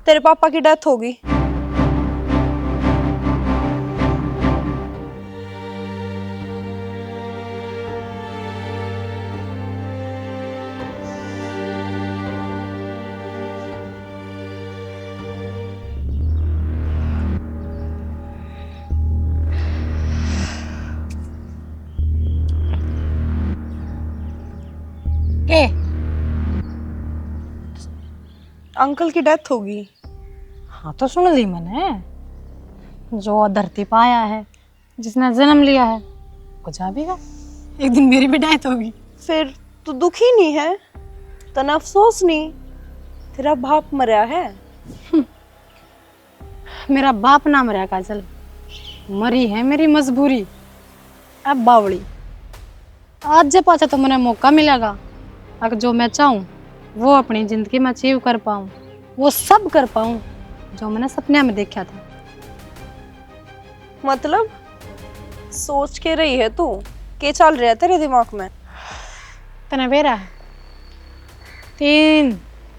तेरे पापा की डेथ होगी। के अंकल की डेथ होगी। हाँ तो सुन ली मैंने। जो धरती पे आया है, जिसने जन्म लिया है, कुछ आ भी गया। एक दिन मेरी भी डेथ होगी। फिर तू दुखी नहीं है? तना अफसोस नहीं? तेरा बाप मरा है। मेरा बाप ना मरा काजल, मरी है मेरी मजबूरी। अब बावड़ी आज जब पाचा तो मुझे मौका मिलेगा, अगर जो मैं चाहूँ वो अपनी जिंदगी में अचीव कर पाऊँ, वो सब कर पाऊँ जो मैंने सपने में देखा था। मतलब सोच के रही है तू? क्या चल रहा है तेरे दिमाग में? तने बेरा है,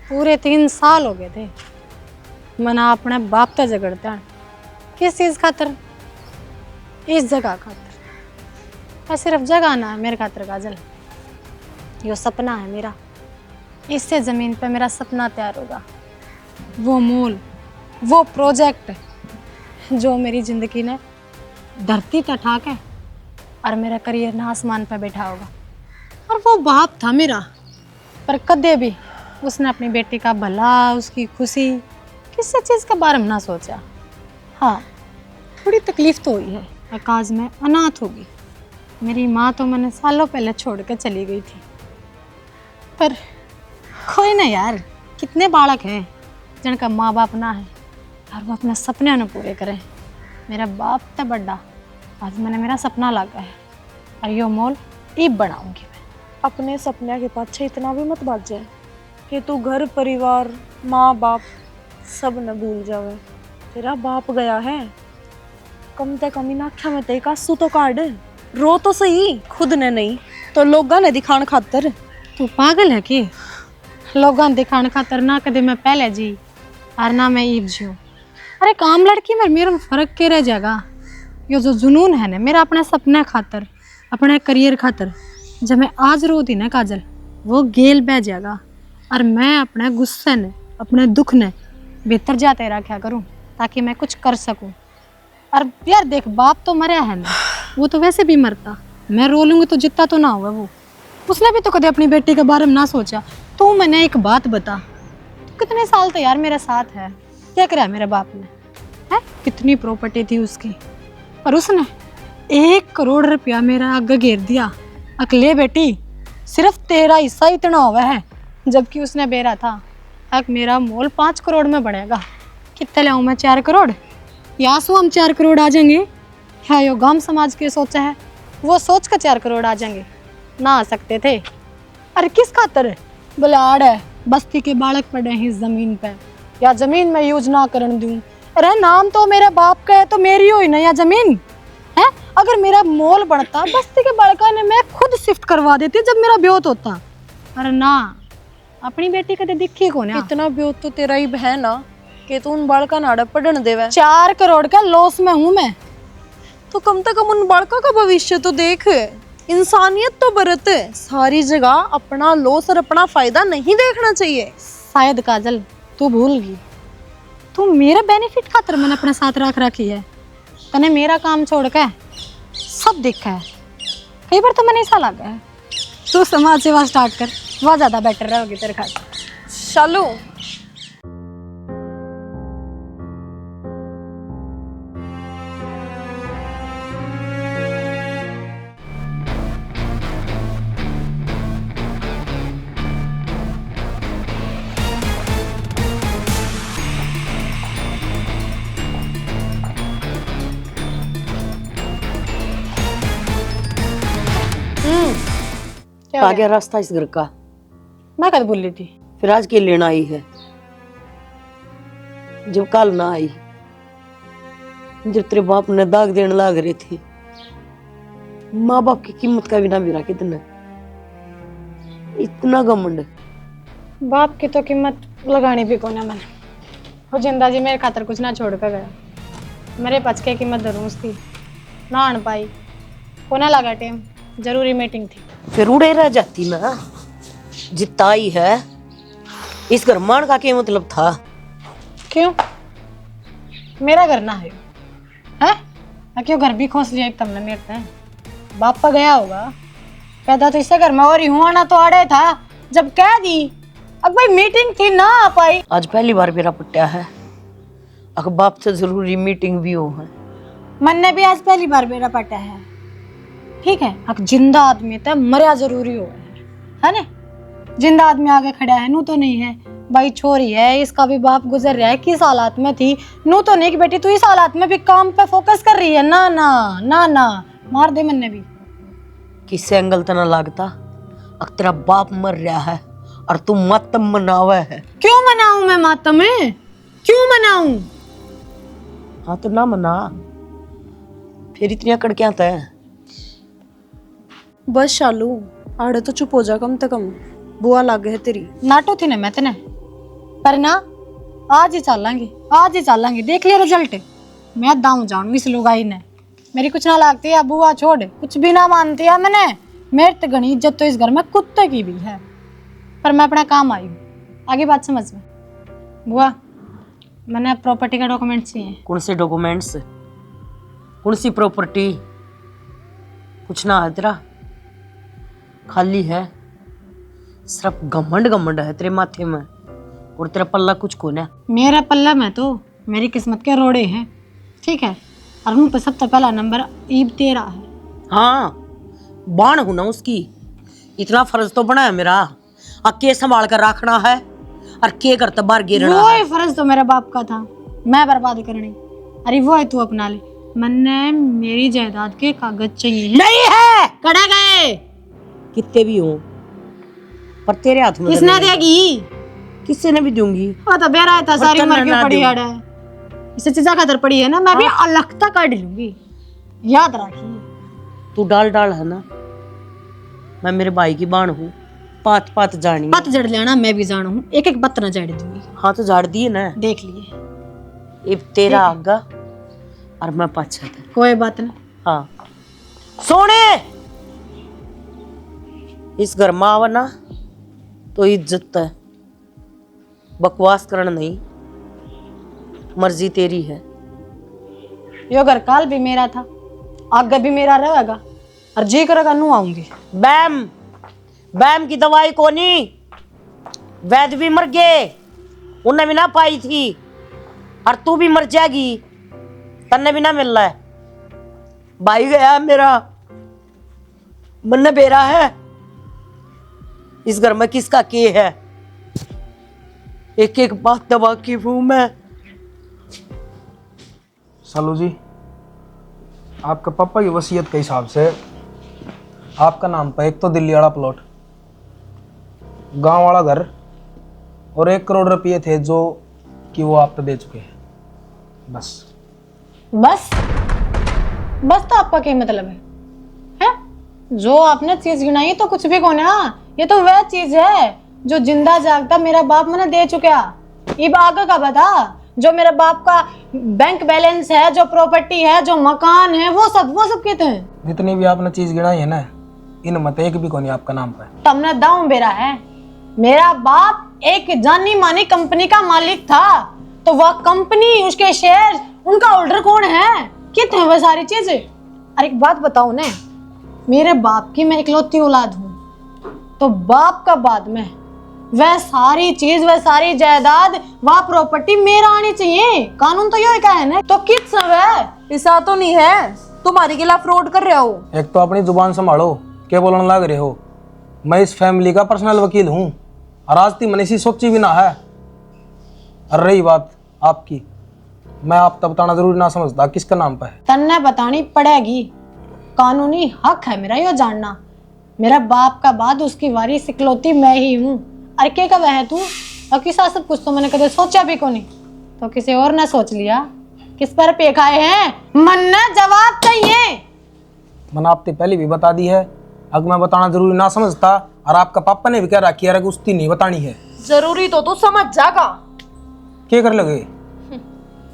पूरे 3 साल हो गए थे मना अपने बाप से झगड़ते हैं। किस चीज खातर? इस जगह खातर। और सिर्फ जगह ना है मेरे खातर काजल, यो सपना है मेरा। इससे जमीन पे मेरा सपना तैयार होगा। वो मोल, वो प्रोजेक्ट जो मेरी जिंदगी ने धरती तक ठाके और मेरा करियर ना आसमान पे बैठा होगा। और वो बाप था मेरा, पर कदे भी उसने अपनी बेटी का भला, उसकी खुशी, किसी चीज़ के बारे में ना सोचा। हाँ, थोड़ी तकलीफ तो हुई है, आकाश में अनाथ होगी। मेरी माँ तो मैंने सालों पहले छोड़ के चली गई थी। पर कोई ना यार, कितने बालक हैं जिनका माँ बाप ना है और वो अपने सपने न पूरे करें। मेरा बाप तो बड़ा, आज मैंने मेरा सपना लागा है और यो मोल ईब बनाऊंगी मैं। अपने सपने के पाछे इतना भी मत भाग जाए कि तू घर परिवार माँ बाप सब न भूल जावे। तेरा बाप गया है, कम से कम इन आँखों में तेरे आंसू तो काट। रो तो सही, खुद ने नहीं तो लोगों ने दिखाने खातर। तू पागल है कि? लोगों दिखाने खातर ना कदे मैं पहले जी और ना मैं ईब जीऊँ। अरे काम लड़की में मेरा फर्क के रह जाएगा। यो जो जुनून है ना मेरा अपने सपने खातर, अपने करियर खातर, जब मैं आज रोती ना काजल, वो गेल बह जाएगा और मैं अपने गुस्से ने, अपने दुख ने बेहतर जाते रखा करूं ताकि मैं कुछ कर सकूं। और यार देख, बाप तो मरा है ना, वो तो वैसे भी मरता। मैं रो लूंगी तो जितना तो ना होगा वो। उसने भी तो कभी अपनी बेटी के बारे में ना सोचा। तो मैंने एक बात बता, तो कितने साल तो यार मेरे साथ है, क्या करा मेरे बाप ने? है कितनी प्रॉपर्टी थी उसकी, पर उसने 1 करोड़ रुपया मेरा आगे घेर दिया। अकले बेटी, सिर्फ तेरा हिस्सा इतना हुआ है, जबकि उसने बेरा था अब मेरा मोल 5 करोड़ में बढ़ेगा। कितने लाऊं मैं? 4 करोड़? या सो हम 4 करोड़ आ जाएंगे? क्या यो गांव समाज के सोचा है? वो सोच कर 4 करोड़ आ जाएंगे? ना आ सकते थे। अरे किस खातर? बलाड़ है, बस्ती के बालक पड़े हैं इस जमीन पे, या जमीन में यूज ना करन दूं। अरे नाम तो मेरे बाप का है तो मेरी हो ही ना या जमीन है। अगर मेरा मोल बढ़ता, बस्ती के बालका ने मैं खुद शिफ्ट करवा देती जब मेरा ब्योत होता। अरे ना, अपनी बेटी कदे दिखी को ना। इतना ब्योत तो तेरा ही है ना कि तू उन बालका नाड़ा पढ़न देवे। 4 करोड़ का लॉस में हूं मैं। तो कम से कम उन बालका का भविष्य तो देख। इंसानियत तो बरत। सारी जगह अपना लॉस और अपना फायदा नहीं देखना चाहिए। शायद काजल तू भूल गई, तू मेरे बेनिफिट खातर मैंने अपने साथ रख रखी है। तने मेरा काम छोड़ के सब देखा है। कई बार तो मैंने ऐसा लगा है तू समाज सेवा स्टार्ट कर, वह ज्यादा बेटर रहेगी तेरे खातिर। चलो क्या हो आ गया? गया रास्ता इस घर का। मैं कद बोल रही थी? फिर आज के लेना आई है, जब कल ना आई, जब तेरे बाप ने दाग देने लाग रहे थे। माँ बाप की कीमत का भी ना भी रहा कितना, इतना घमंड। बाप की तो कीमत लगानी भी कोना मैंने। वो जिंदा जी मेरे खातर कुछ ना छोड़ कर गया। मेरे पचके की मैं धरूं उसकी ना आन पाई। होने लगा टाइम, जरूरी मीटिंग थी। फिर उड़े रह जाती ना, जितना ही है इस घर मान का क्या मतलब था? क्यों? मेरा घर ना है हैं? क्यों घर भी खोस लिया एक तुमने मेरे से? बाप का गया होगा। पैदा तो इससे घर में और ही हुआ ना तो अड़े था जब कह दी। अब भाई मीटिंग थी ना आ पाई। आज पहली बार मेरा पट्टा है, अगर बाप से जरूरी मीटिंग भी हो है। मन ने भी आज पहली बार मेरा पटा है। ठीक है, अब जिंदा आदमी तो मरिया जरूरी हो है ना? जिंदा आदमी आगे खड़ा है, नू तो नहीं है भाई। छोरी है, इसका भी बाप गुजर रहा है, किस हालात में थी नू तो नहीं कि बेटी तू इस हालात में भी काम पे फोकस कर रही है। ना ना ना ना, मार दे मन ने भी। किससे एंगल तना लागता, अगर तेरा बाप मर रहा है और तू मातम मनावा है। क्यों मनाऊं मैं मातम में? क्यों मनाऊं? हाँ तो ना मना, फिर इतनी अकड़ क्या तय? बस शालू, आड़े तो चुप हो जा कम से कम। बुआ लागे है तेरी। नाटो थी ना मैं तेने, पर ना आज ही चलेंगे, आज ही चलेंगे। देख लिया रिजल्ट। मैं दाऊं जाऊंगी इस लुगाई ने। मेरी कुछ ना लागती है, बुआ छोड़ कुछ भी ना मानती है मैंने। मेरे तो घनी इज्जत तो इस घर में कुत्ते की भी है, पर मैं अपना काम आई हूँ। आगे बात समझ में। बुआ, मैंने प्रॉपर्टी का डॉक्यूमेंट चाहिए। कौन से डॉक्यूमेंट्स? कौन सी प्रॉपर्टी? कुछ ना है तेरा, खाली है। सिर्फ घमंड घमंड है तेरे माथे में, और तेरा पल्ला कुछ कौन है? मेरा पल्ला में तो मेरी किस्मत के रोड़े हैं, ठीक है। और मुँह पे सबसे पहला नंबर ईब तेरा है। हाँ, बाण हूं ना उसकी, इतना फर्ज तो बना है मेरा। अब के संभाल कर रखना है और के करते बाहर गिरना वो है। फर्ज तो मेरे बाप का था, मैं बर्बाद करनी। अरे वो है तू अपना ले। मन्ने मेरी जायदाद के कागज चाहिए। नहीं है, कड़ा गए कितने भी हो, पर तेरे हाथ में किसने देगी? किससे ने भी दूंगी। वो तो बेरा था, सारी उम्र की ना पड़ी दूं। है। इसे चीजा खातर पड़ी है ना, मैं भी अलगता काट लूंगी, याद रखिए। तू डाल डाल है ना, मैं मेरे भाई की बाण हूँ, पात पात जानी। पत जड़ लेना, मैं भी जानू हूँ, एक एक पत्त न जड़ दूंगी। हाँ तो झाड़ दिए ना, देख लिए। अब तेरा आगा और मैं पाछा था। कोई बात नहीं। हाँ सोने, इस घर में आवा ना तो इज्जत है, बकवास करना नहीं। मर्जी तेरी है। यो घर काल भी मेरा था, आगे भी मेरा रहेगा, और जी करेगा नू आऊंगी। बैम बैम की दवाई कोनी, वैद भी मर गए, उन्हें भी ना पाई थी, और तू भी मर जाएगी, तन्ने भी ना मिल रहा है। भाई गया मेरा, मन बेरा है। इस घर में किसका के है, एक एक बात दबा की हूं मैं। सालू जी, आपके पापा की वसीयत के हिसाब से आपका नाम पर एक तो दिल्ली वाला प्लॉट, गांव वाला घर और 1 करोड़ रुपये थे जो कि वो आप पे दे चुके हैं। बस बस बस तो आपका क्या मतलब है? जो आपने चीज गिनाई तो कुछ भी कोना, ये तो वह चीज है जो जिंदा जागता मेरा बाप मैंने दे चुका। ये आगे का बता, जो मेरे बाप का बैंक बैलेंस है, जो प्रॉपर्टी है, जो मकान है, वो सब कहते हैं। जितनी भी आपने चीज गिनाई है ना, इनमें तो एक भी कोनी आपका नाम पे। तुमने दाऊ बेरा है। मेरा बाप एक जानी मानी कंपनी का मालिक था, तो वह कंपनी, उसके शेयर, उनका होल्डर कौन है, कितने वह सारी चीजें। अरे एक बात बताओ ने, मेरे बाप की मैं इकलौती औलाद हूँ, तो बाप का बाद में वह सारी चीज, वह सारी जायदाद, वह प्रॉपर्टी मेरा आनी चाहिए। कानून तो यही का है ना, तो किस समय ऐसा तो नहीं है तुम्हारे खिलाफ फ्रॉड कर रहे हो। एक तो अपनी जुबान संभालो, क्या बोलने लग रहे हो? मैं इस फैमिली का पर्सनल वकील हूँ, और आज ती मैंने इसी सोची भी ना है। और रही बात आपकी, मैं आप तब बताना जरूरी ना समझता किसका नाम पर है। तन्ने बतानी पड़ेगी, कानूनी हक है मेरा यो जानना। मेरा बाप का बाद उसकी वारिस इकलौती मैं ही हूँ। अरे के का वह है तू? और किसा सब कुछ तो मैंने कभी सोचा भी को नहीं, तो किसी और ने सोच लिया। किस पर पे खाए हैं? मन ने जवाब चाहिए। मैंने आपने पहले भी बता दी है, अगर मैं बताना जरूरी ना समझता, और आपका पापा ने भी कह रखी है कि उसकी नहीं बतानी है। जरूरी तो तू समझ जागा। क्या कर लगे?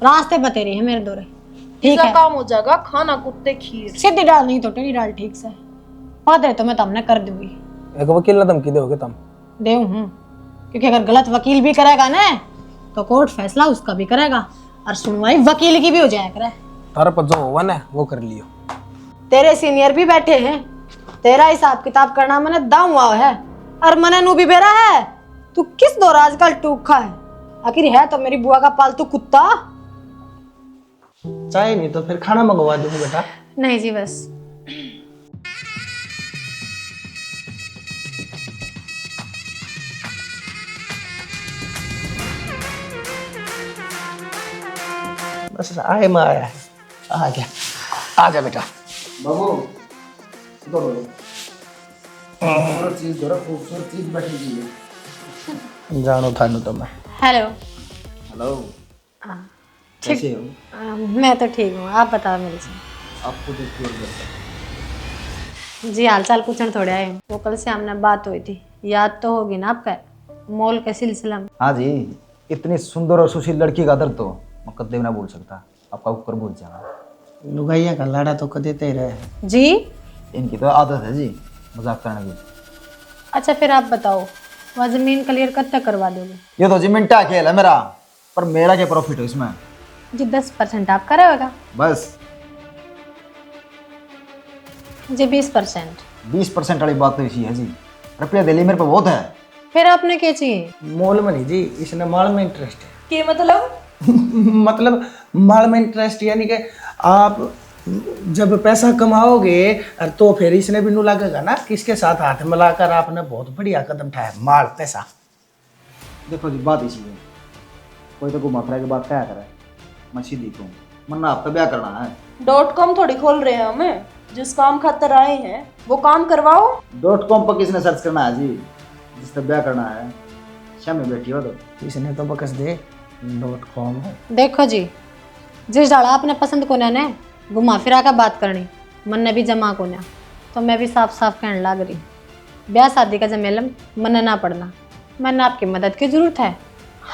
रास्ते बते रही है मेरे दौरे। ठीक इसका है, काम हो जाएगा, खाना कुत्ते खीर। सीधी डाल नहीं तो टेढ़ी डाल ठीक से। वादे तो मैं तुमने कर दूंगी, एक वकील ने धमकी दोगे तुम? दे हूँ, क्योंकि अगर गलत वकील भी करेगा ना तो कोर्ट फैसला उसका भी करेगा और सुनवाई वकील की भी हो जाया करे। तारा पर जो होगा ना वो कर लियो। तेरे सीनियर भी बैठे हैं, तेरा हिसाब किताब करना मैंने दाम हुआ है और मैंने नू भी बेरा है। तू किस दौर आजकल टूखा है? आखिर है तो मेरी बुआ का पालतू कुत्ता। चाय नहीं तो फिर खाना मंगवा दूंगा बेटा। नहीं जी बस। बस आए मैं आया है, आ गया, आ जा बेटा। बाबू इधर हो चीज जरा खूबसूरत चीज बैठी है। जानो थानू तो मैं। हेलो। हेलो, हाँ, कैसे हो? मैं तो ठीक हूँ, आप बताओ मेरे से। आपको देख के जी हाल चाल पूछने थोड़े आए हूँ। वो कल से हमने बात हुई थी, याद तो होगी ना आपका, मॉल के सिलसिला में। हाँ जी, इतनी सुंदर और सुशील लड़की का दर्द तो मैं कभी ना भूल सकता। आपका ऊपर भूल जाना। लुगाइया का लाड़ा तो देते ही रहे। जी इनकी तो आदत है जी मजाक करने की। अच्छा फिर आप बताओ, वह जमीन क्लियर कब तक करवा दोगे? ये तो जी मिनटा खेल है मेरा, पर मेरा क्या प्रॉफिट है इसमें? जी 10% आपका रहेगा। बस जी 20%। 20% वाली बात तो इसी है जी। रुपया दिल्ली मेरे पे बहुत है। फिर आपने क्या चाहिए? मॉल में नहीं जी, इसने माल में इंटरेस्ट है। के मतलब? मतलब माल में इंटरेस्ट यानी कि आप जब पैसा कमाओगे तो फिर इसने भी नू लगेगा ना कि इसके साथ हाथ मिलाकर आपने बहुत बढ़िया कदम उठाया। माल पैसा देखो जी बात इसी है। कोई तो घुमा फिरा के बात क्या करे, मैं सीधी कहूँ मन्ना आपका ब्याह करना है। .com थोड़ी खोल रहे हैं हमें, जिस काम खातर आए हैं वो काम करवाओ। .com पर किसने सर्च करना है जी? जिससे ब्याह करना है शाम में बैठी हो तो इसने तो बकस दे .com है। देखो जी, जिस डाला आपने पसंद को ने घुमा फिरा का बात करनी, मन ने भी जमा को ना, तो मैं भी साफ साफ कहने लग रही, ब्याह शादी का जमेलम मन ना पड़ना। मैंने आपकी मदद की जरूरत है,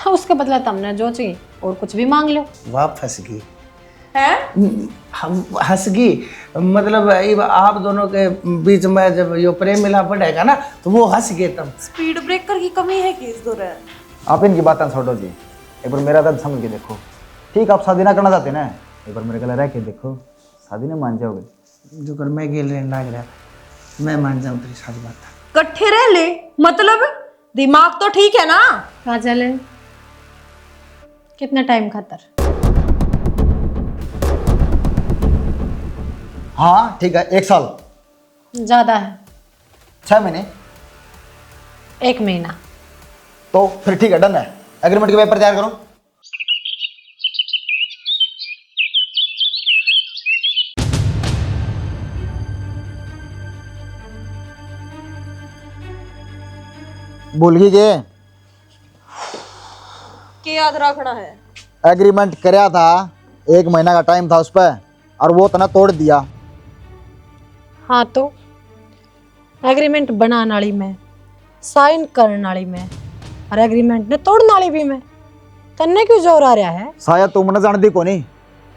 उसके बदले तुमने जो चाहिए और कुछ भी मांग लो। वाह फंस गई हैं? हम हंस गई। मतलब आप दोनों के बीच में जब ये प्रेम मिला बढ़ेगा ना तो वो हंस गए तब। स्पीड ब्रेकर की कमी है कि इस दौरान? आप इनकी बातें छोड़ो जी, एक बार मेरा दर्द समझ के देखो। ठीक आप शादी ना करना चाहते ना, एक बार मेरे गले रह के देखो, शादी नहीं मान जाओगे। जो कर मैं गेल रहने लग रहा, मैं मान जाऊँ तेरी सारी बात। कट्ठे रह ले, मतलब दिमाग तो ठीक है ना? काजल कितना टाइम खातर? हाँ ठीक है, 1 साल। ज्यादा है, 6 महीने। 1 महीना। तो फिर ठीक है, डन है। एग्रीमेंट के पेपर तैयार करो। भूल गई के याद रखना है? एग्रीमेंट कराया था, 1 महीना का टाइम था उस पर, और वो तना तोड़ दिया। हाँ तो एग्रीमेंट बनाने वाली मैं, साइन करने वाली मैं, और एग्रीमेंट ने तोड़ने वाली भी मैं। तन्ने क्यों जोर आ रहा है? शायद तुम न जानती को नहीं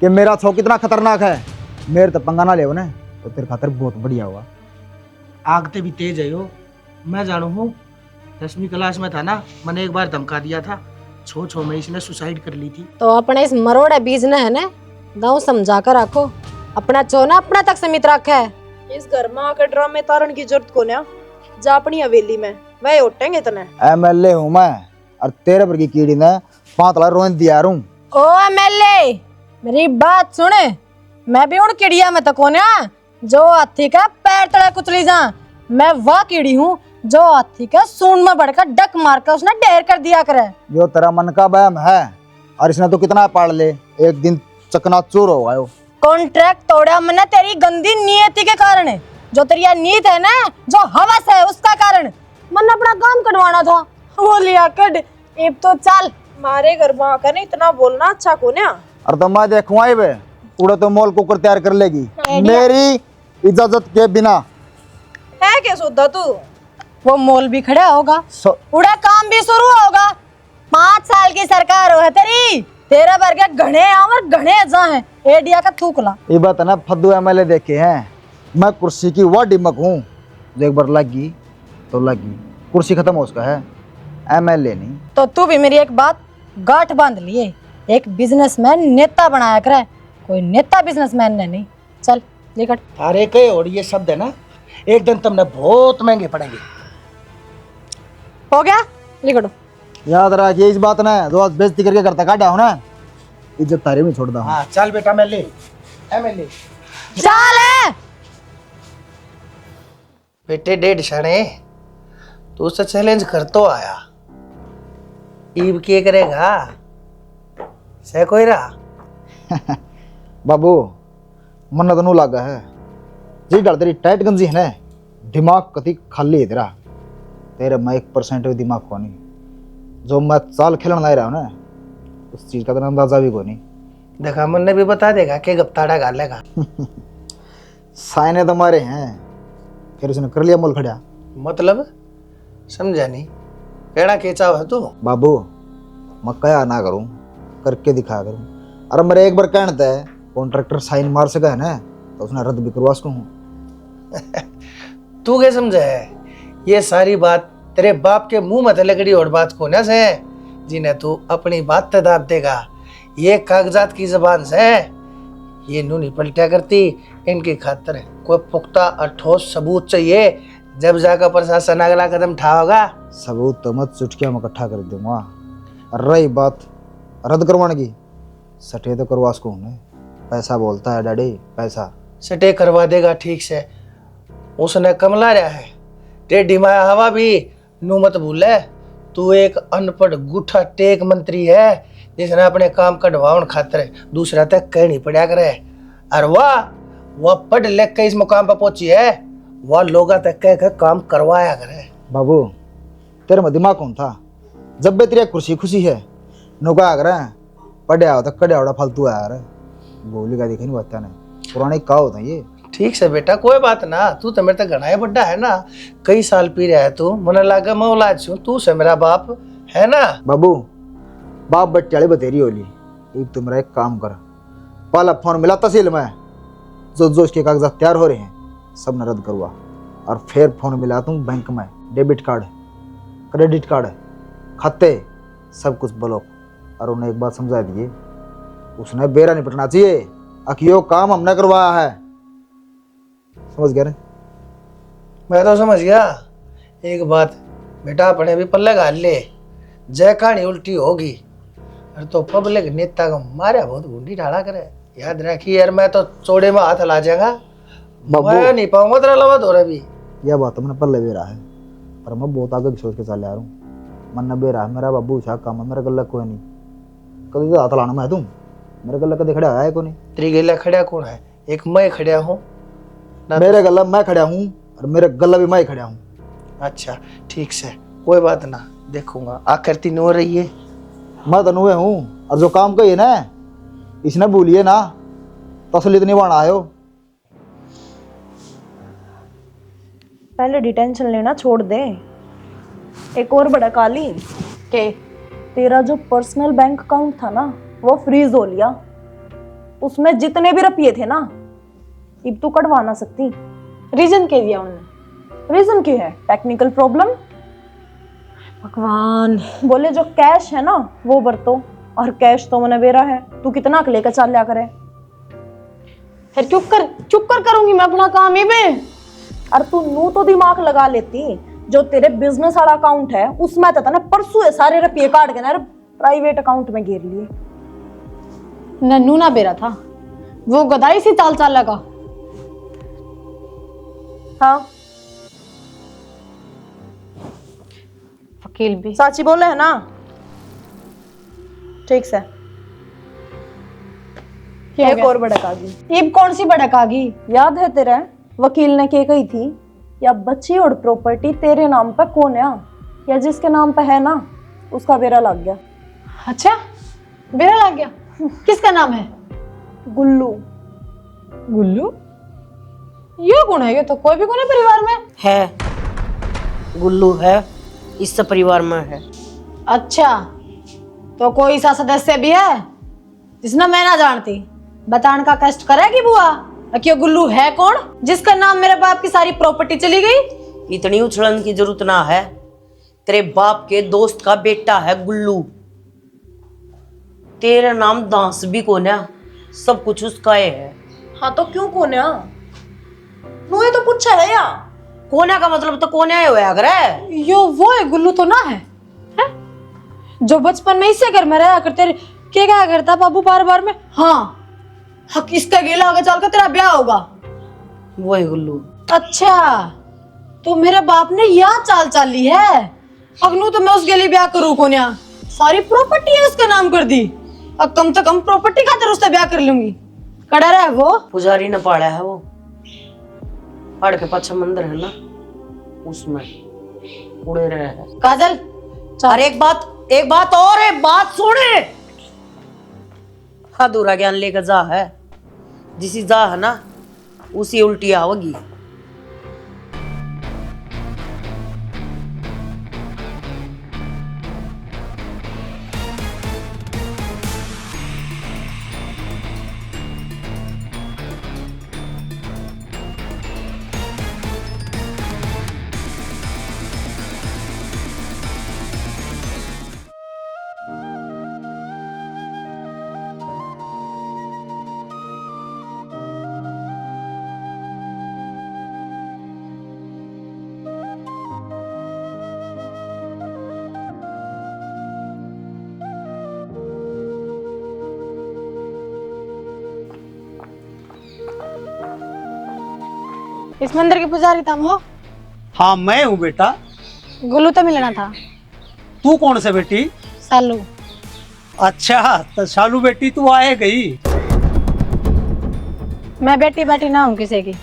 कि मेरा छो कितना खतरनाक है। मेरे तो पंगा ना ले ना तो तेरे खातिर बहुत बढ़िया हुआ। आग ते भी तेज है यो। मैं जानू हूँ 10वीं क्लास में था ना, मैंने एक बार धमका दिया था, छो में इसने सुसाइड कर ली थी। तो अपने इस मरोड़े बीज ने है ना गाँव समझा कर रखो, अपना चो ना अपना तक सीमित रखा है। इस घर में आकर ड्रामे तारण की जरूरत को ना, जा अपनी हवेली में वह उठेंगे तने। MLA हूँ मैं, और तेरे पर की कीड़ी ने 5 लाख रोन दिया रू। ओ MLA मेरी बात सुने, मैं भी उन कीड़िया में तो कोन्या जो हाथी का पैर तले कुचली जा। मैं वह कीड़ी हूँ जो हाथी के सूंड में बढ़कर डक मारकर उसने ढेर कर दिया करे। जो तेरा मन का बहम है, और इसने तो कितना पाड़ ले, एक दिन चकनाचूर हो गयो। कॉन्ट्रैक्ट तोड़ा मैंने तेरी गंदी नियति के कारण है। जो तेरी यह नीयत है ना, जो हवस है, उसका कारण मन अपना काम करवाना था, वो लिया कड। अब तो चल मारे घर में आकर इतना बोलना अच्छा को ना। और तो मैं देखूँ आई वे उड़े तो मॉल कुकर तैयार कर लेगी मेरी इजाजत के बिना। है क्या सोदा तू? वो मॉल भी खड़ा होगा, उड़ा काम भी शुरू होगा। 5 साल की सरकार हो है तेरी, तेरे वर्गे घने आवर घने जा है एडिया का थूकला। ये बात है ना, फद्दू एमएलए देखे हैं। मैं कुर्सी की वह डिमक हूँ जो एक बार लगी तो लगी, कुर्सी खत्म हो उसका है, एमएलए नहीं। तो तू भी मेरी एक बात गांठ बांध लिए, एक बिजनेसमैन नेता बनाया करे, कोई नेता बिजनेसमैन ने नहीं। चल निकट। अरे कई और ये शब्द है ना, एक दिन तुमने बहुत महंगे पड़ेंगे। हो गया, निकटो। याद रखिए इस बात ने, जो आज बेइज्जती करके करता काटा हो ना, इज्जत तारे में छोड़ दा। हाँ चल बेटा, एमएलए चल है। बेटे डेढ़ क्षणे तू उससे चैलेंज कर तो आया, ईब के करेगा से कोई रहा। बाबू मन तो नू लागा है जी गल तेरी टाइट गंजी है ना, दिमाग कति खाली है तेरा। तेरे में 1% भी दिमाग को नहीं, जो मैं चाल खेलने ला रहा हूँ ना उस चीज का तो अंदाजा भी को नहीं। देखा मन ने भी बता देगा कि गप्ताड़ा गालेगा। साइने तो मारे हैं, फिर उसने कर लिया मोल खड़ा। मतलब समझा नहीं, कहना के चाव है तू? बाबू मैं क्या ना करूं, करके दिखा करूं। अरे मेरे एक बार कहने थे कॉन्ट्रैक्टर साइन मार सका है ना, तो उसने रद्द भी करवा सकूं। तू क्या समझा है? ये सारी बात तेरे बाप के मुंह में लगड़ी और बात को न से, जिन्हें तू अपनी बात ते दाब देगा। ये कागजात की जबान से ये नू नहीं पलटा करती। इनकी खातिर कोई पुख्ता और ठोस सबूत चाहिए, जब जाकर प्रशासन अगला कदम उठाओगा। सबूत तो मत चुटकिया में इकट्ठा कर दूंगा। रही बात रद्द करवाने की, सटे तो करवा सकूं ना, पैसा बोलता है डैडी, पैसा। सटे करवा देगा ठीक से, उसने कमला रहा है। टेढ़ी माया हवा भी नू मत भूले, तू एक अनपढ़ गुठा टेक मंत्री है जिसने अपने काम कढ़वाउन खातिर दूसरा तक कह नहीं पड़ा करे। और वह पढ़ लिख के इस मुकाम पर पहुंची है, वह लोगा तक कह के काम करवाया करे। बाबू तेरे में दिमाग कौन था? जब भी तेरी कुर्सी खुशी है नौका आ रहा है, पढ़िया होता कड़िया होता फालतू आया रे, बोली का दिखे नहीं बता ने, पुराने का होता ये। ठीक से बेटा, कोई बात ना, तू तो मेरे तक घना ही बड्डा है ना, कई साल पी रहा है तू, मन लागा मैं औलाद छू, तू से मेरा बाप है ना। बाबू बाप बच्चे वाली बतेरी होली, एक तो मेरा एक काम कर, पहला फोन मिला तहसील में, जो इसके कागजात तैयार हो रहे हैं सब न रद्द करवा, और फिर फोन मिला तुम बैंक में, डेबिट कार्ड क्रेडिट कार्ड खाते सब कुछ ब्लॉक। और उन्हें एक बात समझा दिए, उसने बेरा नहीं पटना चाहिए, अकियो काम हमने करवाया है, समझ गया ना? मैं तो समझ गया। एक बात बेटा, अपने भी पल्ले गाल ले, जय कहानी उल्टी होगी और तो पब्लिक नेता को मारे बहुत गुंडी ढाला करे। याद रखिए यार, मैं तो चौड़े में हाथ ला जाएगा, मैं नहीं पाऊंगा तेरा लवा दो रवि। यह बात तो मैंने पल्ले बेरा है, पर मैं बहुत आगे की सोच के चल आ रहा हूँ। मन न बेरा है मेरा बाबू, छा काम है मेरा गला कोई नहीं, कभी तो हाथ लाना मैं तुम मेरे गला कदे खड़ा है कोई नहीं। तेरी गला खड़ा कौन है? एक मैं खड़ा हूँ ना, मेरे गला मैं खड़ा हूँ और मेरे गला भी मैं खड़ा हूँ। अच्छा ठीक से, कोई बात ना, देखूंगा आखिर तीन हो रही है। मैं तो नुए हूँ, और जो काम कहिए ना इसने भूलिए ना, तसली तो नहीं बना आयो। पहले डिटेंशन लेना छोड़ दे। एक और बड़ा काली के तेरा जो पर्सनल बैंक अकाउंट था ना, वो फ्रीज हो लिया। उसमें जितने भी रुपये थे ना, अब तू कटवा ना सकती। रीजन के दिया उन्होंने? रीजन क्या है? Technical problem. भगवान। बोले जो कैश है ना वो बरतो, और कैश तो मैंने बेरा है, तू कितना लेकर चल लिया करे। फिर चुप कर करूंगी मैं अपना काम ही में। और तू नू तो दिमाग लगा लेती, जो तेरे बिजनेस वाला अकाउंट है उसमें तो ना परसों सारे रुपये काट के ना प्राइवेट अकाउंट में घेर लिए। नन्नू ना बेरा था, वो गदाई सी चाल लगा। हाँ वकील भी साची बोले है ना, ठीक से। एक और भड़क आ गई। ये कौन सी भड़क आ गई? याद है तेरा वकील ने क्या कही थी, या बच्ची और प्रॉपर्टी तेरे नाम पे कौन है, या जिसके नाम पे है ना उसका बेरा लग गया। अच्छा बेरा लग गया? किसका नाम है? गुल्लू। गुल्लू? ये कौन है? ये तो कोई भी कौन है परिवार में है, गुल्लू है, इस परिवार में है। अच्छा तो कोई सा सदस्य भी है? जिसने मैं ना जानती बताने का कष्ट करेगी बुआ। कि गुल्लू है कौन जिसका नाम मेरे बाप की सारी प्रॉपर्टी चली गई। इतनी उछलन की जरूरत ना है, तेरे बाप के दोस्त का बेटा है गुल्लू। तेरा नाम दांस भी कोन्या, सब कुछ उसका ही है। हाँ तो क्यों कोन्या? मुझे तो पूछा है या कोन्या का मतलब तो कोन्या ही होया करे। यो वो है गुल्लू तो ना है, है? जो बचपन में इसे घर में रहा करते क्या क्या करता बाबू बार बार में। हाँ हक इसका गेला होगा, चल कर तेरा ब्याह होगा। वो है गुल्लू। अच्छा तो मेरे बाप ने यह चाल चाली है। अगनू तो मैं उस गेली ब्याह करूँ कोन्या, सारी प्रॉपर्टी है उसका नाम कर दी। अब कम से कम प्रॉपर्टी खातिर उससे ब्याह कर लूंगी। कड़ा रहा है वो पुजारी ने पाड़ा है, वो पहाड़ के पाछे मंदिर है ना, उसमें उड़े रहे हैं। काजल और एक बात और है, बात सुने। अधूरा ज्ञान लेकर जा है, जिसी जा है ना उसी उल्टी आओगी। इस मंदिर के पुजारी तुम हो? हाँ मैं हूँ बेटा। गुल्लू तो मिलना था। तू कौन से बेटी? सालू। अच्छा तो शालू बेटी तू आए गई। मैं बेटी बेटी ना हूँ किसी की।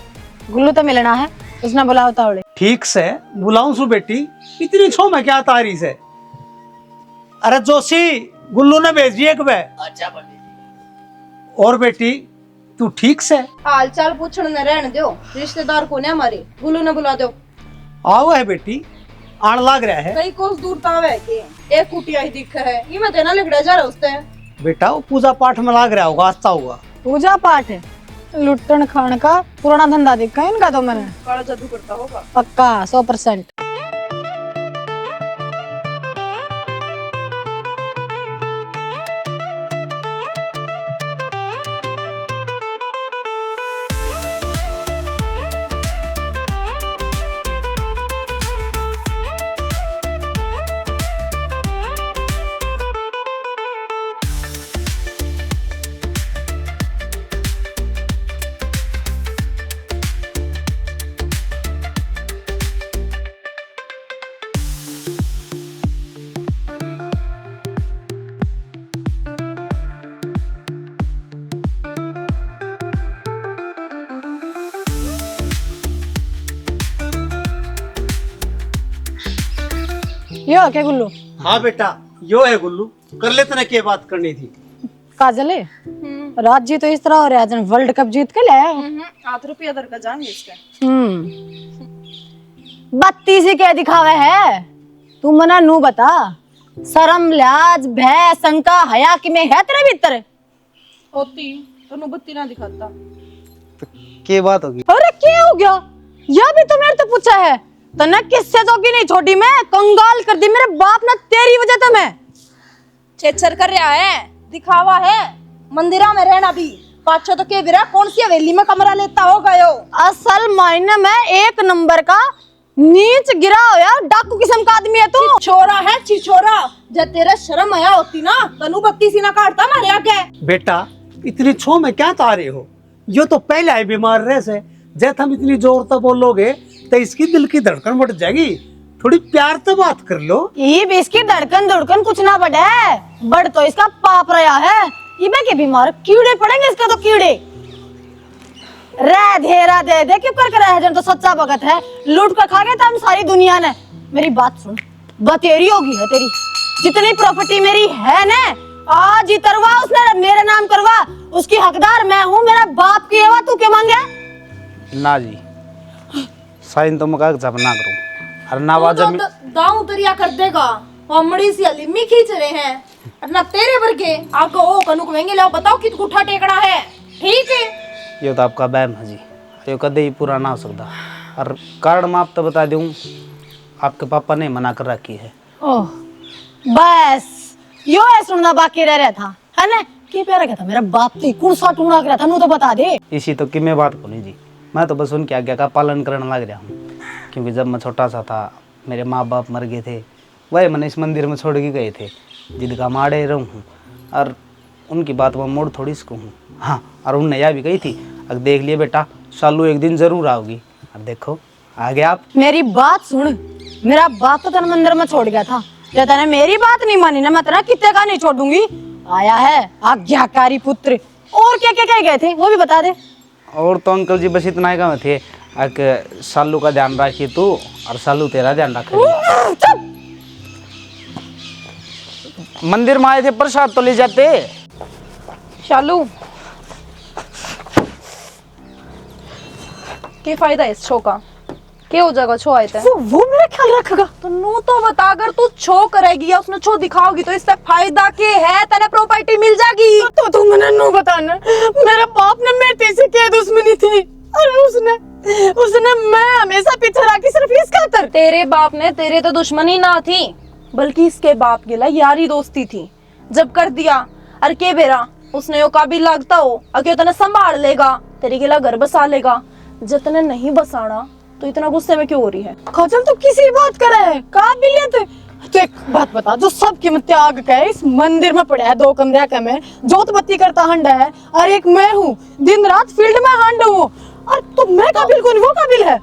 गुल्लू तो मिलना है, उसने बुलाओ तावड़े। ठीक से बुलाऊं सु बेटी, इतनी छो मैं क्या तारी से। अरे जोशी गुल्लू ने भेजी एक बे। अच्छा और बेटी तू ठीक से? हाल चाल पूछने न रहने दो, रिश्तेदार को ने हमारे गुल्लू ने बुला दो। आओ है बेटी, आण लाग रहा है। कई कोस दूर तावे के एक कुटिया ही दिख है, ये मैं देना लिखड़ा जा रहा उसते। बेटा वो पूजा पाठ में लाग रहा होगा, आता होगा। पूजा पाठ है, लुट्टन खान का पुराना धंधा देखा है इनका तो मैंने। काला जादू करता होगा पक्का 100%। यो क्या गुल्लू? हाँ बेटा यो है गुल्लू, कर ले तने क्या बात करनी थी। काजल है रात जी तो इस तरह हो रहा है वर्ल्ड कप जीत के लाया। 8 रुपया दर का जाएंगे इसके। 32 ही क्या दिखावे है? तू मना नू बता, शर्म लिहाज भय शंका हया कि में है तेरे भीतर? होती तो नुबत्ती ना दिखाता। क्या बात होगी? अरे क्या हो गया? यह भी तो मेरे तो पूछा है। तने किससे जोगी नहीं छोटी, मैं कंगाल कर दी मेरे बाप ने तेरी वजह से। मैं छेछर कर रहा है, दिखावा है। मंदिरा में रहना भी पाछो तो के बिरा कौन सी हवेली में कमरा लेता हो गयो। असल मायने में एक नंबर का नीच गिरा हो यार, डाकू किस्म का आदमी है तू। छोरा है छिछोरा, जब तेरा शर्म आया होती ना तनु 32 ही ना काटता मारे आगे। बेटा इतनी छो में क्या तारे हो, यो तो पहले ही बीमार रहे से। जब हम इतनी जोर से बोलोगे तो इसकी दिल की धड़कन बढ़ जाएगी। थोड़ी प्यार से बात कर लो। ये भी इसकी धड़कन धड़कन कुछ ना बढ़े, बढ़ तो इसका पाप रहा है। ये के बीमार कीड़े पड़ेंगे इसका तो कीड़े। रह धेरा दे दे क्यों कर रहा है, जब तो सच्चा भगत है। लूट कर खा गए था हम सारी दुनिया ने। मेरी बात सुन, बतेरी होगी है तेरी। जितनी प्रॉपर्टी मेरी है ना आज ही करवा, उसने मेरे नाम करवा। उसकी हकदार मैं हूँ, मेरा बाप की है। तू क्या मांगे? ना जी साइन तो मका जब ना करूं। अरे ना वाजब दाऊ दरिया कर देगा, हमड़ी सी लिम्मी खींच रहे हैं। ना तेरे वर्गे आगे ओ कनु कहेंगे लो बताओ कि गुठा टेकड़ा है ठीक है। ये तो आपका बैम है जी, ये कदे ही पूरा ना हो सकता। और कारण मैं आप तो बता दूं, आपके पापा ने मना कर रखी है। ओह बस यो है सुनना बाकी रह रहा था है ना। क्या प्यारा क्या था मेरा बाप थी कौन सा टूणा कर था नु तो बता दे। इसी तो कि मैं बात बोली जी, मैं तो बस उनकी आज्ञा का पालन करने लग रहा हूँ। क्योंकि जब मैं छोटा सा था मेरे माँ बाप मर गए थे, वह मैंने इस मंदिर में छोड़ के गए थे, जिनका माड़े रहूँ हूँ। और उनकी बात में मोड़ थोड़ी इसको हूँ। हाँ, और उनने यह भी कही थी, अगर देख लिए बेटा सालू एक दिन जरूर आओगी। और देखो आ गए आप। मेरी बात सुन, मेरा बाप तो तेरे मंदिर में छोड़ गया था, जब तूने मेरी बात नहीं मानी ना मैं तेरा कितने का नहीं छोड़ दूंगी। आया है आज्ञाकारी पुत्र। और क्या क्या कह गए थे वो भी बता दे। और तो अंकल जी बस इतना ही काम थे, सालू का ध्यान रखिए तू और सालू तेरा ध्यान रखे। मंदिर में आए थे प्रसाद तो ले जाते। शालू क्या फायदा है इस छो का, क्या हो जाएगा छो आए थे वो मेरा ख्याल रखेगा। तो नू तो बता अगर तू छो करेगी या उसने छो दिखाओगी तो इससे फायदा क्या है, तेरे प्रॉपर्टी मिल जाएगी। तो तू मैंने नो बताना, मेरा बाप ने मेरे पीछे क्या दुश्मनी थी और उसने मैं हमेशा पीछे रखी सिर्फ इस खातर। तेरे बाप ने तेरे तो दुश्मनी ना थी बल्कि इसके बाप के लिए यारी दोस्ती थी। जब कर दिया और के बेरा उसने यो काबिल लगता हो अके तने संभाल लेगा, तेरे के लिए घर बसा लेगा। जब तने नहीं बसाना तो इतना गुस्से में क्यों हो रही है। खजल तो किसी बात कर रहा है काबिलियत। तो एक बात बता, जो सब कीमत त्याग के इस मंदिर में पड़ा है 2 कमरे का में जोत बत्ती करता हंडा है और एक मैं हूँ दिन रात फील्ड में हंड हूँ, और तो मैं काबिल कौन वो काबिल है।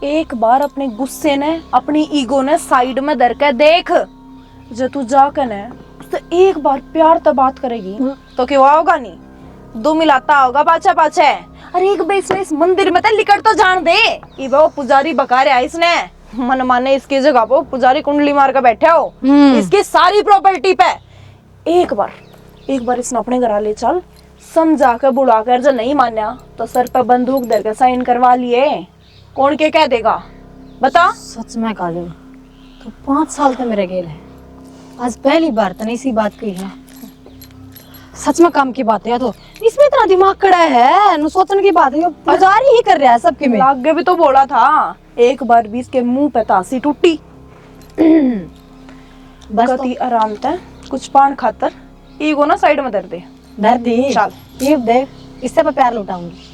एक बार अपने गुस्से ने अपनी ईगो ने साइड में धर के देख, जो तू जाकर ने तो एक बार प्यार तो बात करेगी तो क्यों होगा नहीं, दो मिलाता होगा पाछा पाछे। अरे एक बेस में इस मंदिर में तो लिकट तो जान दे। ये वो पुजारी बका रहा है इसने, मन माने इसकी जगह पे पुजारी कुंडली मार कर बैठे हो इसकी सारी प्रॉपर्टी पे। एक बार इसने अपने घर ले चल, समझा कर बुढ़ा कर, जो नहीं मान्या तो सर पे बंदूक धर के साइन करवा लिए। कौन के कह देगा बता। सच में काजल तो 5 साल तो मेरे गेल है, आज पहली बार तने इसी बात की है। सच में काम की बात है, तो इसमें इतना दिमाग कड़ा है न सोचने की बात है। पुजारी ही कर रहा है सबके में। आगे भी तो बोला था, एक बार भी इसके मुंह पे तासी टूटी। बस गति आराम से कुछ पान खातर ईगो ना साइड में धर दे। धर दी चल ये देख, इससे मैं प्यार लुटाऊंगी।